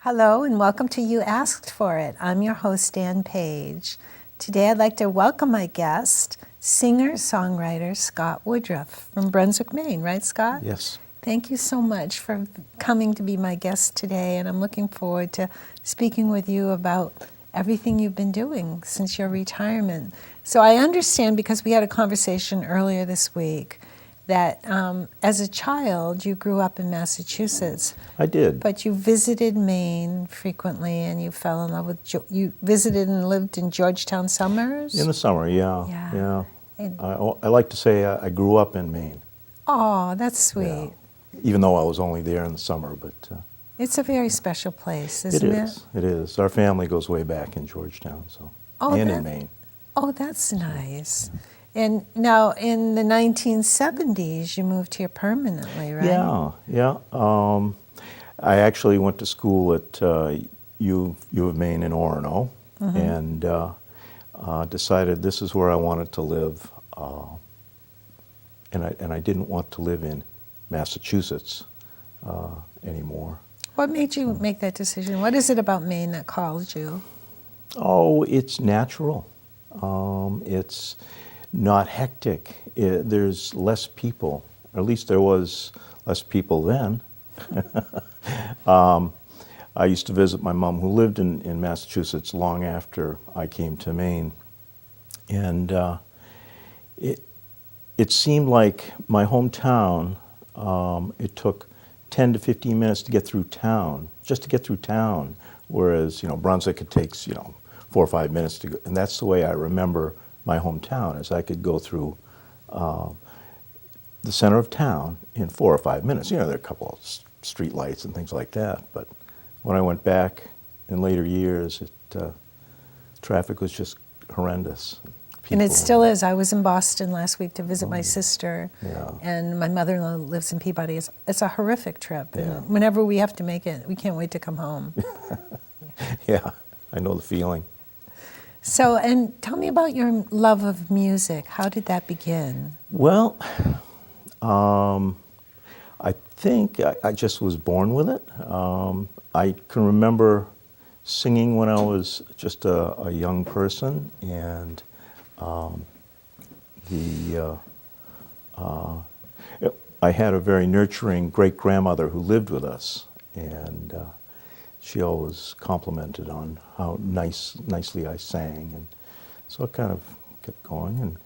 Hello and welcome to You Asked For It. I'm your host, Dan Page. Today I'd like to welcome my guest, singer-songwriter Scott Woodruff from Brunswick, Maine. Right, Scott? Yes. Thank you so much for coming to be my guest today, and I'm looking forward to speaking with you about everything you've been doing since your retirement. So I understand, because we had a conversation earlier this week, that as a child you grew up in Massachusetts. I did. But you visited Maine frequently, and you fell in love with, you visited and lived in Georgetown summers? In the summer, yeah. Yeah. And, I like to say I grew up in Maine. oh, that's sweet. Yeah. Even though I was only there in the summer, but It's a very special place, isn't it? It is. Our family goes way back in Georgetown, and in Maine. Oh, that's nice. And now, in the 1970s, you moved here permanently, right? Yeah. I actually went to school at U of Maine in Orono, and decided this is where I wanted to live, and I didn't want to live in Massachusetts anymore. What made you make that decision? What is it about Maine that called you? Oh, it's natural. It's not hectic. There's less people, or at least there was less people then. I used to visit my mom, who lived in Massachusetts long after I came to Maine, and it seemed like my hometown, it took 10 to 15 minutes to get through town, just to get through town, whereas, Brunswick, it takes, 4 or 5 minutes to go, and that's the way I remember my hometown, is I could go through the center of town in 4 or 5 minutes. There are a couple of street lights and things like that, but when I went back in later years, traffic was just horrendous. And it still is. I was in Boston last week to visit my sister, Yeah. and my mother-in-law lives in Peabody. It's a horrific trip. Yeah. And whenever we have to make it, we can't wait to come home. Yeah, I know the feeling. So, and tell me about your love of music. How did that begin? Well, I think I just was born with it. I can remember singing when I was just a young person, and I had a very nurturing great-grandmother who lived with us, and she always complimented on how nicely I sang, and so it kind of kept going. And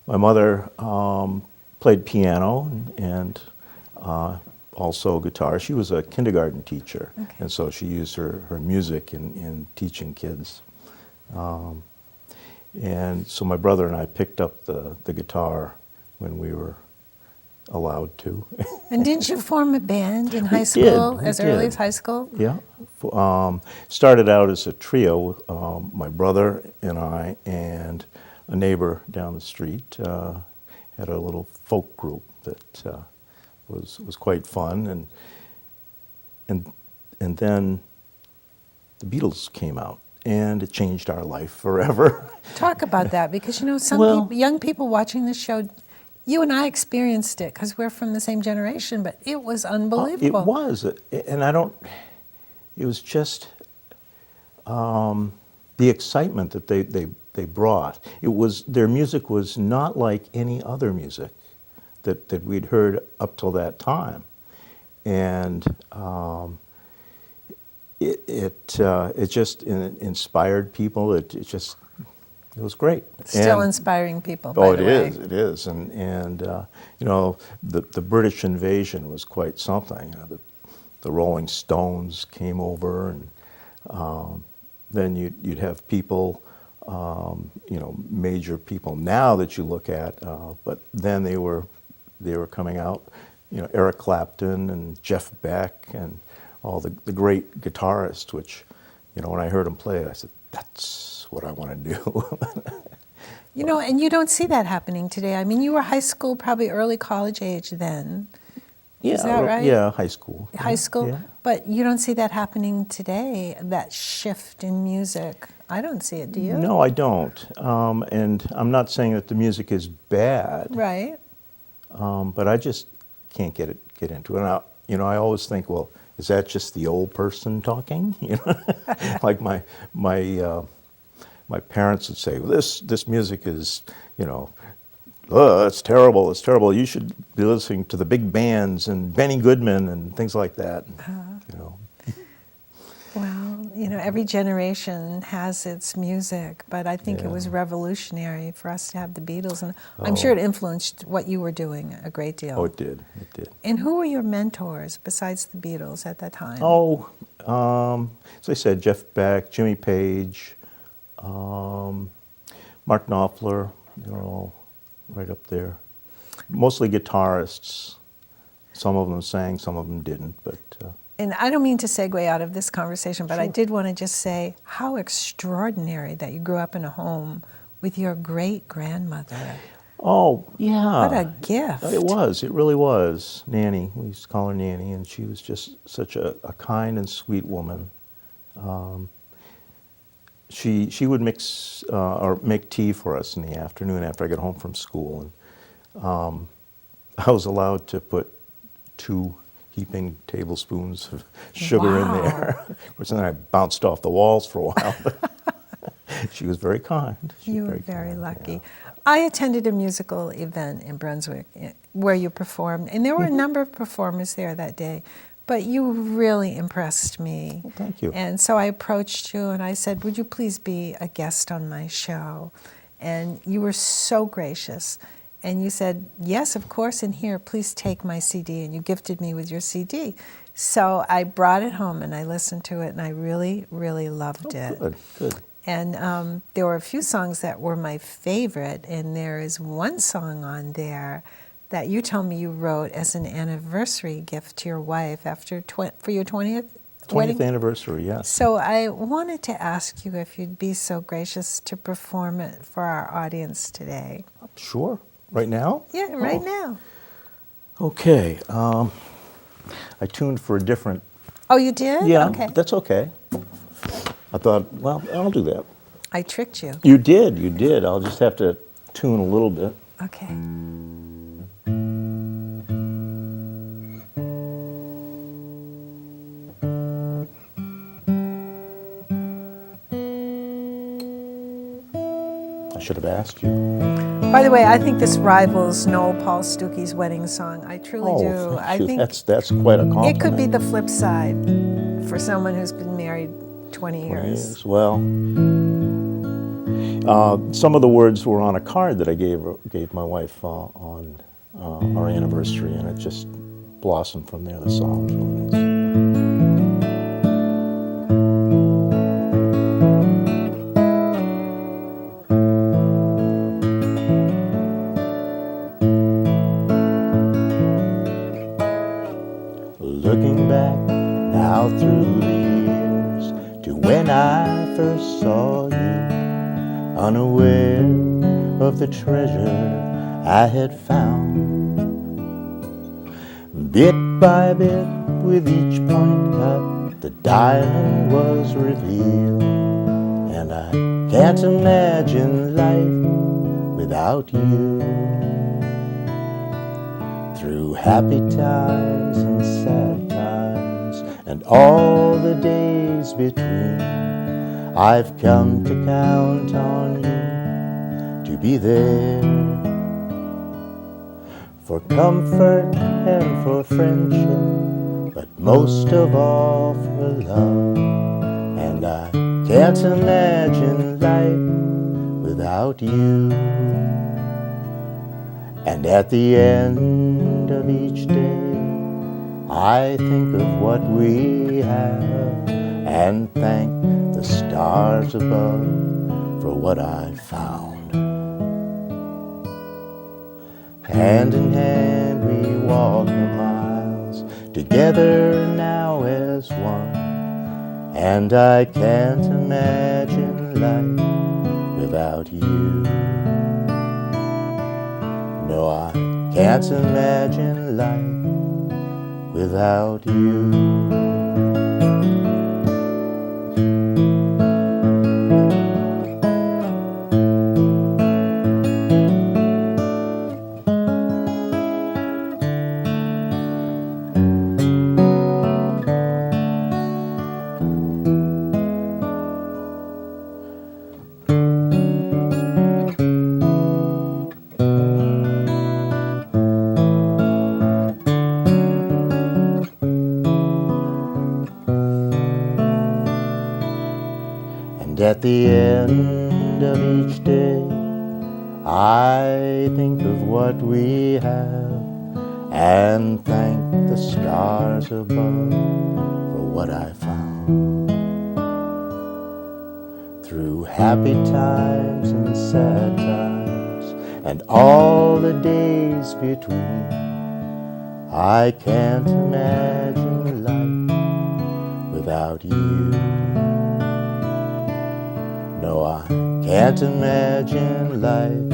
my mother played piano and also guitar. She was a kindergarten teacher, Okay. and so she used her music in teaching kids. And so my brother and I picked up the guitar when we were allowed to. And didn't you form a band in high We school, did, as we early did. as high school? Yeah. Started out as a trio, my brother and I and a neighbor down the street had a little folk group that was quite fun, and then the Beatles came out, and it changed our life forever. Talk about that, because some Well- people, young people watching this show, you and I experienced it because we're from the same generation, but it was unbelievable. It was, and it was just the excitement that they brought. Their music was not like any other music that we'd heard up till that time, and it just inspired people. It was great. Still inspiring people, by the way. It is, and the British invasion was quite something. The Rolling Stones came over, and then you'd have people, major people now that you look at, but then they were coming out, Eric Clapton and Jeff Beck and all the great guitarists, which, when I heard them play, I said, that's what I want to do. And you don't see that happening today. I mean, you were high school, probably early college age then. Yeah, Is that right? Yeah, high school. High school? Yeah. But you don't see that happening today, that shift in music. I don't see it, do you? No, I don't. And I'm not saying that the music is bad. Right. But I just can't get into it. And I always think, well, is that just the old person talking? You know, like my parents would say, well, this music is, you know, it's terrible, it's terrible. You should be listening to the big bands and Benny Goodman and things like that. You know. Well, you know, every generation has its music, but I think it was Yeah. revolutionary for us to have the Beatles, and I'm sure it influenced what you were doing a great deal. Oh, it did. It did. And who were your mentors besides the Beatles at that time? Oh, as I said, Jeff Beck, Jimmy Page, Mark Knopfler, they're all right up there. Mostly guitarists. Some of them sang, some of them didn't, but And I don't mean to segue out of this conversation, but I Sure. did want to just say how extraordinary that you grew up in a home with your great-grandmother. oh, yeah. What a gift. It was. It really was. Nanny. We used to call her Nanny, and she was just such a kind and sweet woman. She would mix or make tea for us in the afternoon after I got home from school, and I was allowed to put 2 heaping tablespoons of sugar in Wow. there. Of course, then I bounced off the walls for a while. But she was very kind. She was You were very kind, lucky. yeah. I attended a musical event in Brunswick where you performed, and there were a number of performers there that day, but you really impressed me. Well, thank you. And so I approached you and I said, would you please be a guest on my show? And you were so gracious. And you said, yes, of course, and here, please take my CD. And you gifted me with your CD. So I brought it home and I listened to it, and I really, really loved it. Good, good. And there were a few songs that were my favorite, and there is one song on there that you told me you wrote as an anniversary gift to your wife after for your 20th 20th wedding. anniversary, yes. So I wanted to ask you if you'd be so gracious to perform it for our audience today. Sure. Right now? Yeah, right Oh, now. Okay. I tuned for a different. Oh, you did? Yeah, Okay. but that's okay. I thought, well, I'll do that. I tricked you. You did, you did. I'll just have to tune a little bit. Okay. I should have asked you. By the way, I think this rivals Noel Paul Stuckey's wedding song. I truly do. Oh, I thank you. think That's quite a compliment. it could be the flip side for someone who's been married 20 years. Well, some of the words were on a card that I gave my wife on our anniversary, and it just blossomed from there. The song was really nice. Looking back now through the years to when I first saw you, unaware of the treasure I had found. Bit by bit, with each point cut, the diamond was revealed, and I can't imagine life without you. Through happy times and sad times, and all the days between, I've come to count on you to be there, for comfort and for friendship, but most of all for love. And I can't imagine life without you. And at the end of each day, I think of what we have and thank the stars above for what I found. Hand in hand we walk the miles, together now as one, and I can't imagine life without you. No, I can't imagine life without you. at the end of each day, I think of what we have and thank the stars above for what I found. Through happy times and sad times and all the days between, I can't imagine life without you. No, I can't imagine life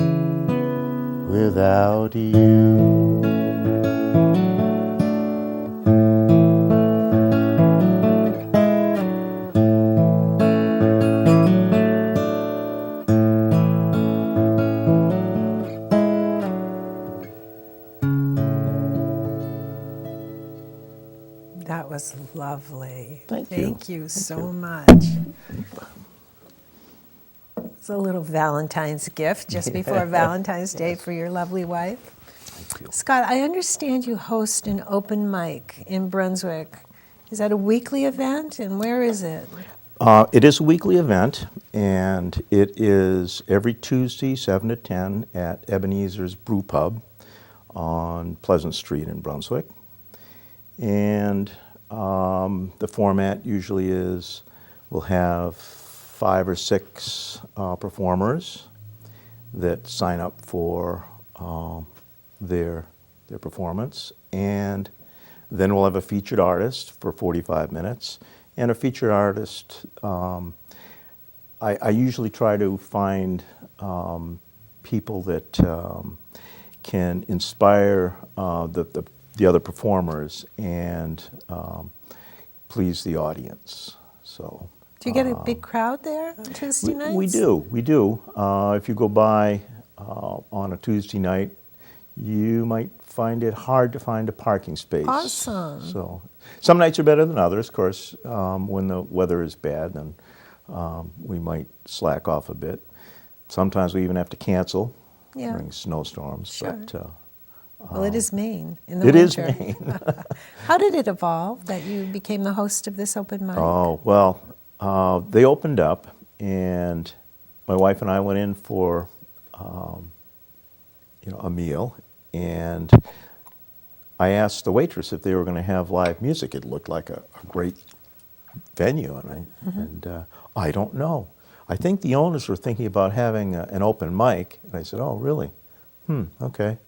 without you. That was lovely. Thank you. Thank you Thank so you. much. It's a little Valentine's gift just before Valentine's Day for your lovely wife. Thank you. Scott, I understand you host an open mic in Brunswick. Is that a weekly event, and where is it? It is a weekly event, and it is every Tuesday, 7 to 10, at Ebenezer's Brew Pub on Pleasant Street in Brunswick. And the format usually is we'll have 5 or 6 performers that sign up for their performance, and then we'll have a featured artist for 45 minutes. And a featured artist, I usually try to find people that can inspire the other performers and please the audience. So. Do you get a big crowd there on Tuesday nights? We do. If you go by on a Tuesday night, you might find it hard to find a parking space. Awesome. So some nights are better than others. Of course, when the weather is bad, then we might slack off a bit. Sometimes we even have to cancel during snowstorms. Sure. But, Well, it is Maine in the it is winter. Maine. How did it evolve that you became the host of this open mic? Oh, well, they opened up, and my wife and I went in for a meal, and I asked the waitress if they were going to have live music. It looked like a great venue, and I don't know. I think the owners were thinking about having an open mic, and I said, "Oh, really? Okay."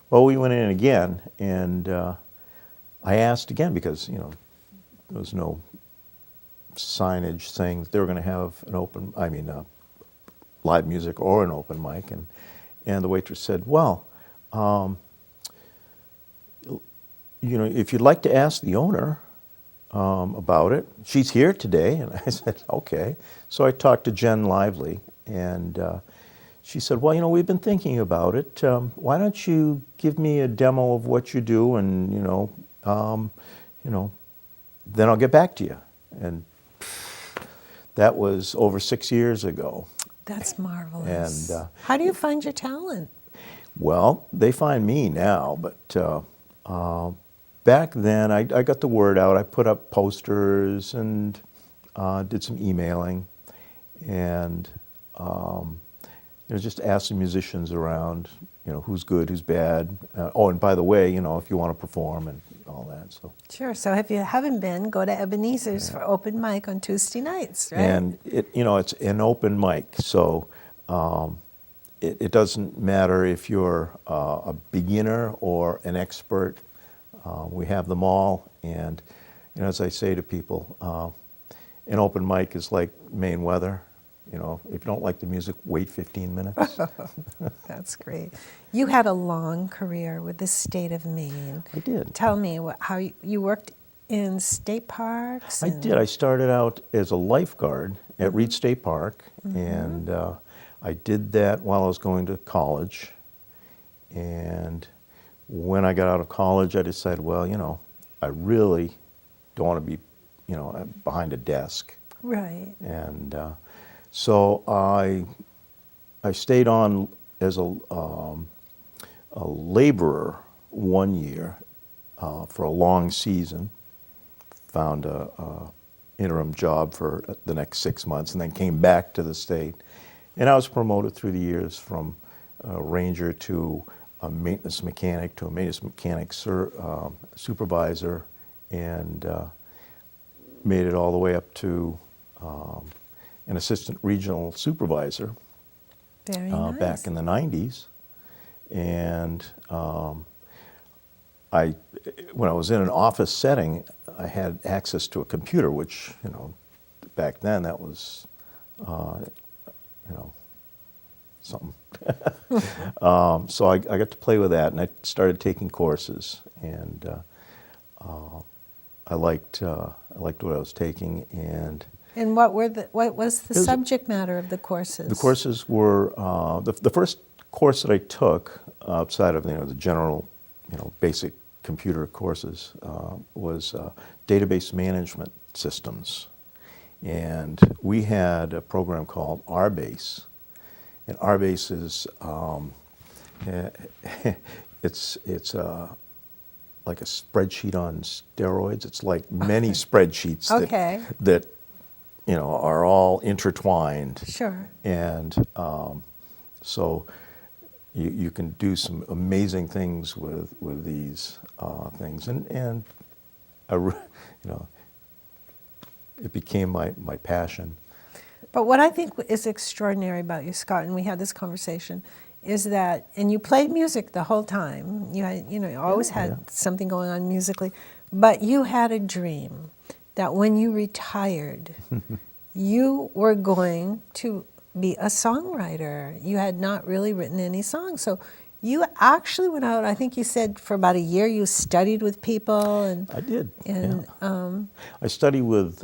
Well, we went in again, and I asked again because there was no signage saying that they were going to have live music or an open mic, and the waitress said, "Well, if you'd like to ask the owner about it, she's here today." And I said, "Okay." So I talked to Jen Lively, and she said, "Well, we've been thinking about it. Why don't you give me a demo of what you do, and then I'll get back to you." And that was over 6 years ago. That's marvelous. And how do you find your talent? well, they find me now, but back then I got the word out. I put up posters and did some emailing, and just asked the musicians around, who's good, who's bad. And by the way, if you want to perform and all that. So. Sure. So if you haven't been, go to Ebenezer's for open mic on Tuesday nights, right? And it's an open mic, so it doesn't matter if you're a beginner or an expert. We have them all, and as I say to people, an open mic is like Maine weather. If you don't like the music, wait 15 minutes. That's great. You had a long career with the state of Maine. I did. Tell me how you worked in state parks. I did. I started out as a lifeguard at Reed State Park, and I did that while I was going to college. And when I got out of college, I decided, well, I really don't want to be, behind a desk. Right. And so I stayed on as a laborer 1 year for a long season. Found a interim job for the next 6 months, and then came back to the state. And I was promoted through the years from ranger to a maintenance mechanic to a maintenance mechanic supervisor, and made it all the way up to an assistant regional supervisor Very nice. back in the 90s. And when I was in an office setting, I had access to a computer, which, back then that was, something. So I got to play with that, and I started taking courses, and I liked what I was taking. And what was the It was- subject matter of the courses? The courses were the first course that I took outside of the general basic computer courses was database management systems, and we had a program called RBase, and RBase is it's like a spreadsheet on steroids. It's like many spreadsheets Okay. that are all intertwined. Sure. And so you can do some amazing things with these things, and it became my passion. But what I think is extraordinary about you, Scott, and we had this conversation, is that, and you played music the whole time. You had, you always had something going on musically, but you had a dream that when you retired, you were going to be a songwriter. You had not really written any songs, so you actually went out. I think you said for about a year you studied with people, and I did. And I studied with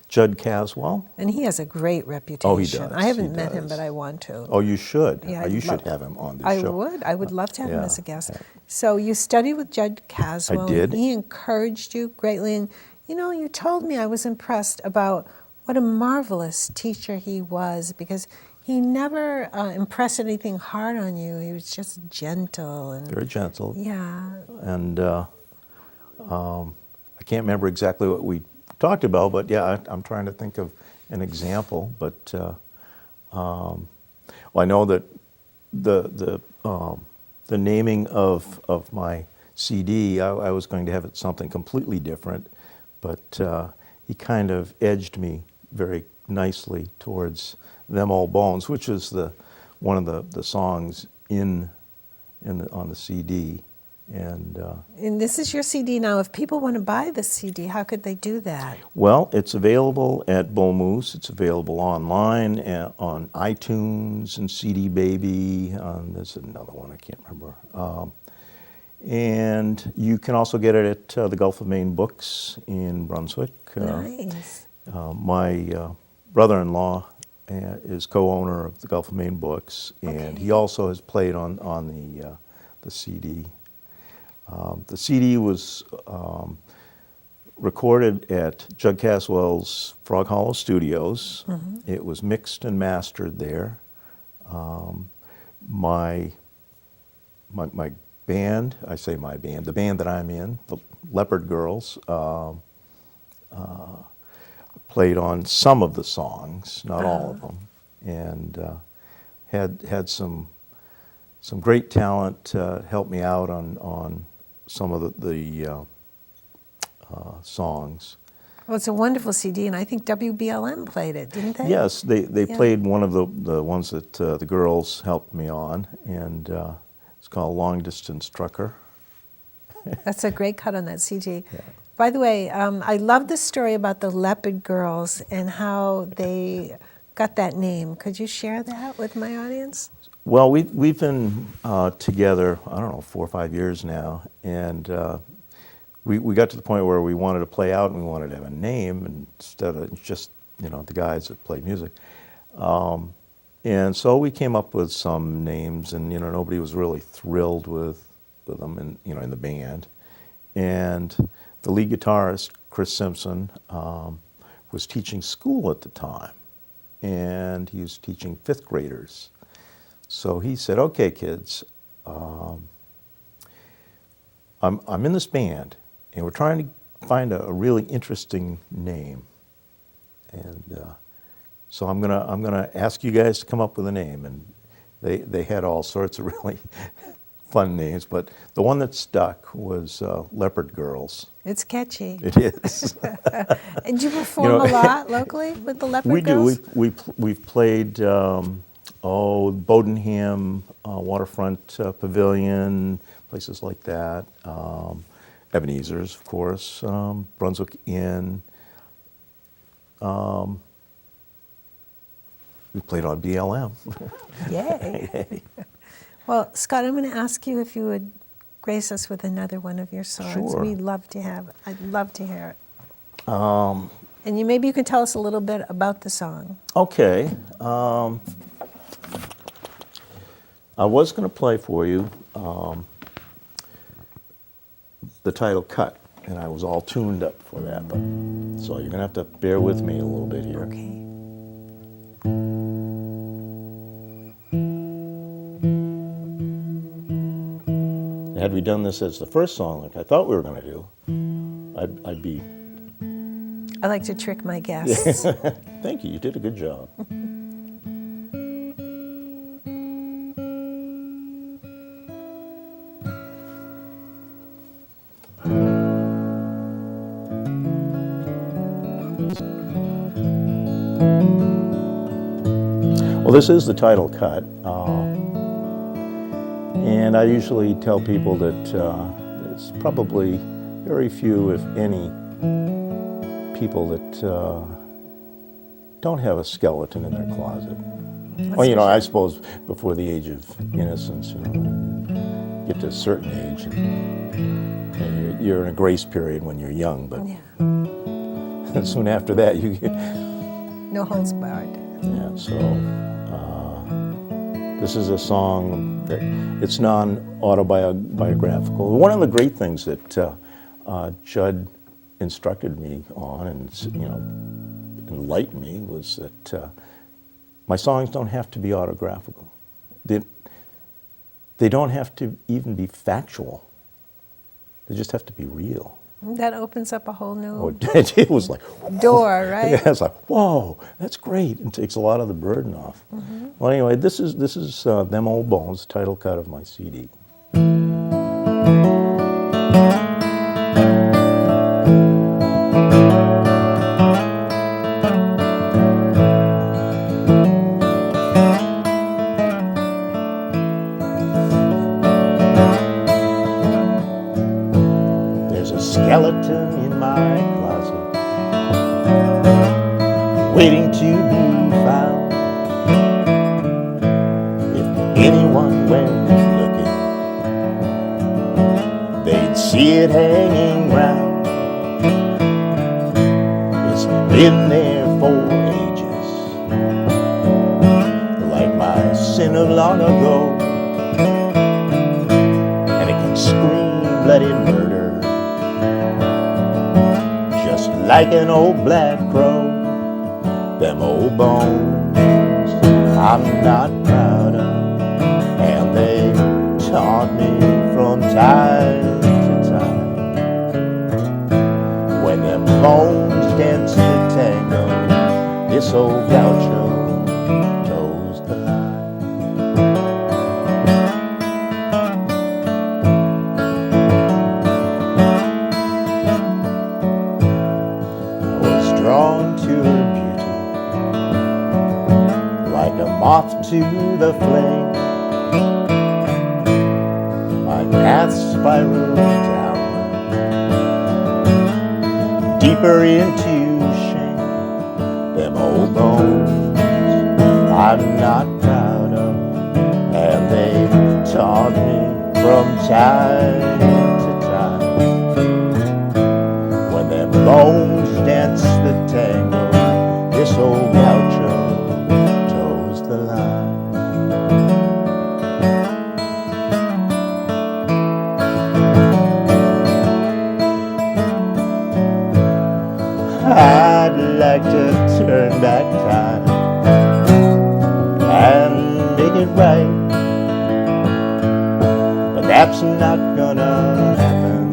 Judd Caswell. and he has a great reputation. Oh, he does. I haven't He met him, does. but I want to. Oh, you should. Yeah, You I'd should love- have him on this I show. would. I would love to have him yeah, as a guest. yeah. So you studied with Judd Caswell. I did. And he encouraged you greatly. And, you told me, I was impressed about what a marvelous teacher he was, because he never impressed anything hard on you. He was just gentle. And Very gentle. yeah. And I can't remember exactly what we talked about, but yeah, I'm trying to think of an example. But well, I know that the naming of my CD, I was going to have it something completely different, but he kind of edged me very nicely towards "Them Old Bones," which is one of the songs on the CD. And this is your CD now. If people want to buy the CD, how could they do that? well, it's available at Bull Moose. It's available online on iTunes and CD Baby. There's another one I can't remember. And you can also get it at the Gulf of Maine Books in Brunswick. Nice. My brother-in-law is co-owner of the Gulf of Maine Books, and Okay. he also has played on the CD. The CD was recorded at Judd Caswell's Frog Hollow Studios. Mm-hmm. It was mixed and mastered there. My band, I say my band, the band that I'm in, the Leopard Girls, played on some of the songs, not all of them, and had some great talent help me out on some of the songs. Well, it's a wonderful CD, and I think WBLM played it, didn't they? Yes, they Yeah. played one of the ones that the girls helped me on, and it's called Long Distance Trucker. That's a great cut on that CD. By the way, I love the story about the Leopard Girls and how they got that name. Could you share that with my audience? Well, we've been together, I don't know, 4 or 5 years now, and we got to the point where we wanted to play out and we wanted to have a name instead of just the guys that play music. And so we came up with some names, and nobody was really thrilled with them, in the band. And the lead guitarist, Chris Simpson, was teaching school at the time, and he was teaching 5th graders. So he said, "Okay, kids, I'm in this band, and we're trying to find a really interesting name. And so I'm gonna ask you guys to come up with a name, and they had all sorts of really fun names, but the one that stuck was Leopard Girls. It's catchy. It is. And do you perform a lot locally with the Leopard We do. Girls? We've played Bodenham Waterfront Pavilion, places like that. Ebenezer's, of course. Brunswick Inn. We played on BLM. Yay. Well, Scott, I'm going to ask you if you would grace us with another one of your songs. Sure. We'd love to have it. I'd love to hear it. And maybe you can tell us a little bit about the song. Okay. I was going to play for you the title cut, and I was all tuned up for that. But so you're going to have to bear with me a little bit here. Okay. Had we done this as the first song, like I thought we were going to do, I'd be. I like to trick my guests. Thank you. You did a good job. Well, this is the title cut. And I usually tell people that there's probably very few, if any, people that don't have a skeleton in their closet. Well, you know, I suppose before the age of innocence, you know, get to a certain age, and you're in a grace period when you're young, but Yeah. soon after that, you get. No holds barred. Yeah, so this is a song that it's non-autobiographical. One of the great things that Judd instructed me on, and you know, enlightened me, was that my songs don't have to be autographical. They don't have to even be factual. They just have to be real. That opens up a whole new Oh, it was like door, right? Yeah, it's like, whoa, that's great. It takes a lot of the burden off. Well, anyway, this is Them Old Bones, title cut of my CD. There's a skeleton in my closet, waiting to be found. If anyone went looking, they'd see it hanging round. It's been there for ages, like my sin of long ago, and it can scream bloody murder, just like an old black crow. Them old bones I'm not proud of, and they taunt me from time to time. When them bones dance the tango, this old gaucho toes the line. I was drawn to her beauty, like a moth to the flame. My path spiraled downward, deeper into shame. Them old bones I'm not proud of, and they taunt me from time to time. When them bones dance the tango, this old gaucho toes the line. I'd like to turn back time and make it right, but that's not gonna happen.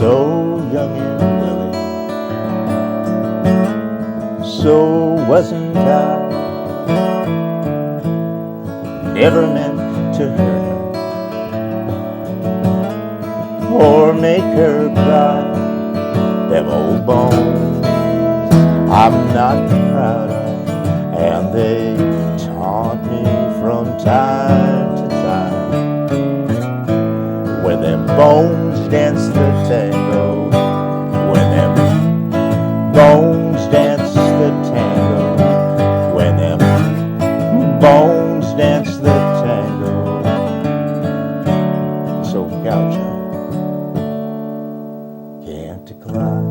so young and willing. So wasn't I. Never meant to hurt her or make her cry. Them old bones I'm not proud of, and they taunt me from time to time. When them bones dance the tango, when them bones dance the tango, when them bones dance the tango. So gaucho can't decline.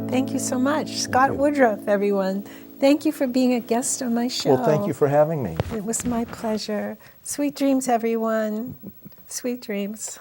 Thank you so much. Scott Woodruff, everyone. Thank you for being a guest on my show. Well, thank you for having me. It was my pleasure. Sweet dreams, everyone. Sweet dreams.